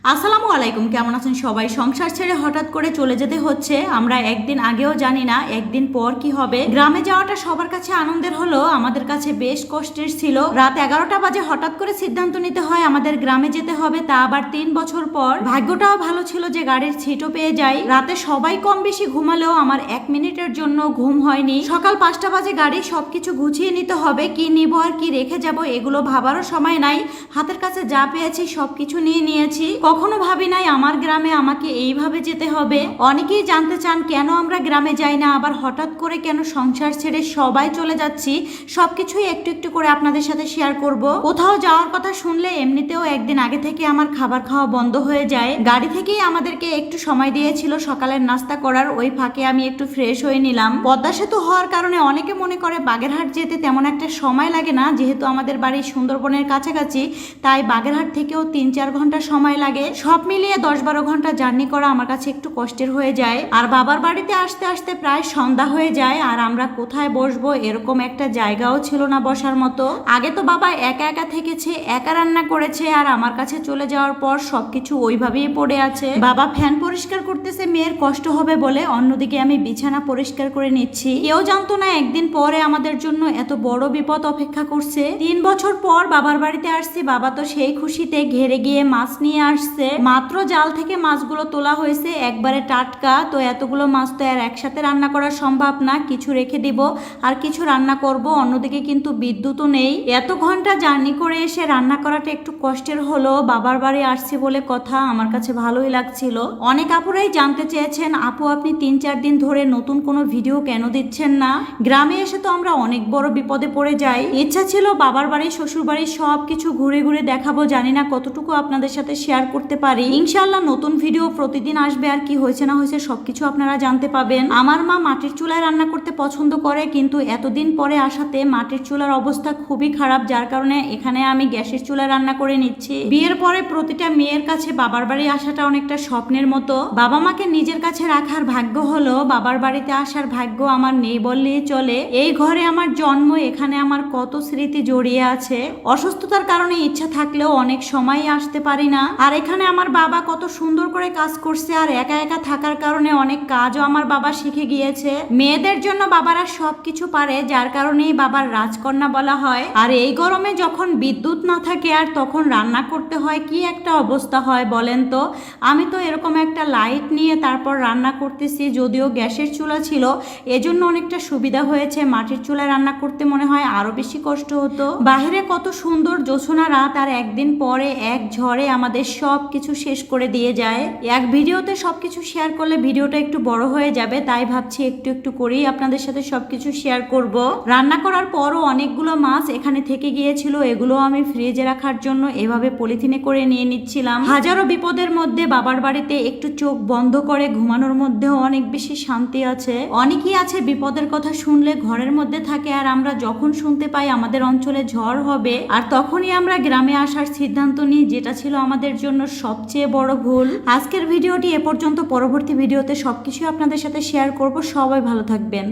আসসালামু আলাইকুম, কেমন আছেন সবাই? সংসার ছেড়ে হঠাৎ করে চলে যেতে হচ্ছে। আমরা একদিন আগেও জানি না একদিন পর কি হবে। গ্রামে যাওয়াটা সবার কাছে আনন্দের হলো, আমাদের কাছে বেশ কষ্টের ছিল। রাত 11টা বাজে হঠাৎ করে সিদ্ধান্ত নিতে হয় আমাদের গ্রামে যেতে হবে, তা আবার 3 বছর পর। ভাগ্যটাও ভালো ছিল যে গাড়ির সিটও পেয়ে যাই। রাতে সবাই কম বেশি ঘুমালেও আমার 1 মিনিটের জন্য ঘুম হয়নি। সকাল 5টা বাজে গাড়ি সবকিছু গুছিয়ে নিতে হবে, কি নিব আর কি রেখে যাব এগুলো ভাবারও সময় নাই। হাতের কাছে যা পেয়েছি সবকিছু নিয়ে নিয়েছি। কখনো ভাবি নাই আমার গ্রামে আমাকে এইভাবে যেতে হবে। অনেকেই জানতে চান কেন আমরা গ্রামে যাই না, আবার হঠাৎ করে কেন সংসার ছেড়ে সবাই চলে যাচ্ছি। সবকিছুই একটু একটু করে আপনাদের সাথে শেয়ার করব। কোথাও যাওয়ার কথা শুনলে এমনিতেও একদিন আগে থেকে আমার খাবার খাওয়া বন্ধ হয়ে যায়। গাড়ি থেকেই আমাদেরকে একটু সময় দিয়েছিল সকালের নাস্তা করার, ওই ফাঁকে আমি একটু ফ্রেশ হয়ে নিলাম। পদ্মা সেতু হওয়ার কারণে অনেকে মনে করে বাগেরহাট যেতে তেমন একটা সময় লাগে না, যেহেতু আমাদের বাড়ি সুন্দরবনের কাছাকাছি, তাই বাগেরহাট থেকেও 3-4 ঘন্টা সময় লাগে। সব মিলিয়ে 10-12 ঘন্টা জার্নি করা আমার কাছে একটু কষ্টের হয়ে যায়। আর বাবার বাড়িতে আসতে আসতে প্রায় সন্ধ্যা হয়ে যায়, আর আমরা কোথায় বসবো এরকম একটা জায়গাও ছিল না বসার মতো। আগে তো বাবা একা একা থেকেছে, একা রান্না করেছে, আর আমার কাছে চলে যাওয়ার পর সবকিছু ওইভাবেই পড়ে আছে। বাবা ফ্যান পরিষ্কার করতেছে মেয়ের কষ্ট হবে বলে, অন্যদিকে আমি বিছানা পরিষ্কার করে নিচ্ছি। কেউ জানতো না একদিন পরে আমাদের জন্য এত বড় বিপদ অপেক্ষা করছে। 3 বছর পর বাবার বাড়িতে আসছি, বাবা তো সেই খুশিতে ঘেরে গিয়ে মাছ নিয়ে আসছে। মাত্র জাল থেকে মাছগুলো তোলা হয়েছে, একবারে টাটকা। তো এতগুলো মাছ তো আর একসাথে রান্না করা সম্ভব না, কিছু রেখে দিব আর কিছু রান্না করব। অন্যদিকে কিন্তু বিদ্যুৎও নেই। এত ঘন্টা জার্নি করে এসে রান্না করাটা একটু কষ্টের হলো। বাবার বাড়ি আসছি বলে কথা, আমার কাছে ভালোই লাগছিল। অনেক আপুরাই জানতে চেয়েছেন, আপু আপনি 3-4 দিন ধরে নতুন কোনো ভিডিও কেন দিচ্ছেন না? গ্রামে এসে তো আমরা অনেক বড় বিপদে পড়ে যাই। ইচ্ছা ছিল বাবার বাড়ি শ্বশুর বাড়ি সবকিছু ঘুরে ঘুরে দেখাবো, জানি না কতটুকু আপনাদের সাথে শেয়ার করতে পারি। ইনশাআল্লাহ নতুন ভিডিও প্রতিদিন আসবে, আর কি হয়েছে না হয়েছে সবকিছু আপনারা জানতে পাবেন। আমার মা মাটির চুলায় রান্না করতে পছন্দ করে, কিন্তু এতদিন পরে আসাতে মাটির চুলার অবস্থা খুবই খারাপ, যার কারণে এখানে আমি গ্যাসের চুলায় রান্না করে নিচ্ছি। বিয়ের পরে প্রতিটা মেয়ের কাছে বাবার বাড়ি আসাটা অনেকটা স্বপ্নের মতো। বাবা মাকে নিজের কাছে রাখার ভাগ্য হলো, বাবার বাড়িতে আসার ভাগ্য আমার নেই বললেই চলে। এই ঘরে আমার জন্ম, এখানে আমার কত স্মৃতি জড়িয়ে আছে। অসুস্থতার কারণে ইচ্ছা থাকলেও অনেক সময় আসতে পারি না। আর এখানে আমার বাবা কত সুন্দর করে কাজ করছে, আর একা একা থাকার কারণে অনেক কাজও আমার বাবা শিখে গিয়েছে। মেয়েদের জন্য বাবারা সবকিছু পারে, যার কারণেই বাবার রাজকন্যা বলা হয়। আর এই গরমে যখন বিদ্যুৎ না থাকে আর তখন রান্না করতে হয়, কি একটা অবস্থা হয় বলেন তো। আমি তো এরকম একটা লাইট নিয়ে তারপর রান্না করতেছি, যদিও গ্যাসের চুলা ছিল এজন্য অনেকটা সুবিধা হয়েছে। মাটির চুলায় রান্না করতে মনে হয় আরো বেশি কষ্ট হতো। বাহিরে কত সুন্দর জোছনা রাত, আর একদিন পরে এক ঝড়ে আমাদের সব কিছু শেষ করে দিয়ে যায়। এক ভিডিওতে সবকিছু শেয়ার করলে ভিডিওটা একটু বড় হয়ে যাবে, তাই ভাবছি একটু একটু করেই আপনাদের সাথে সবকিছু শেয়ার করব। রান্না করার পরও অনেকগুলো মাছ এখানে থেকে গিয়েছিল, এগুলো আমি ফ্রিজে রাখার জন্য এভাবে পলিথিনে করে নিয়ে নিচ্ছিলাম। হাজারো বিপদের মধ্যে বাবার বাড়িতে একটু চোখ বন্ধ করে ঘুমানোর মধ্যেও অনেক বেশি শান্তি আছে। অনেকেই আছে বিপদের কথা শুনলে ঘরের মধ্যে থাকে, আর আমরা যখন শুনতে পাই আমাদের অঞ্চলে ঝড় হবে, আর তখনই আমরা গ্রামে আসার সিদ্ধান্ত নিই, যেটা ছিল আমাদের জন্য সবচেয়ে বড় ভুল। আজকের ভিডিওটি এ পর্যন্ত, পরবর্তী ভিডিওতে সবকিছু আপনাদের সাথে শেয়ার করব। সবাই ভালো থাকবেন।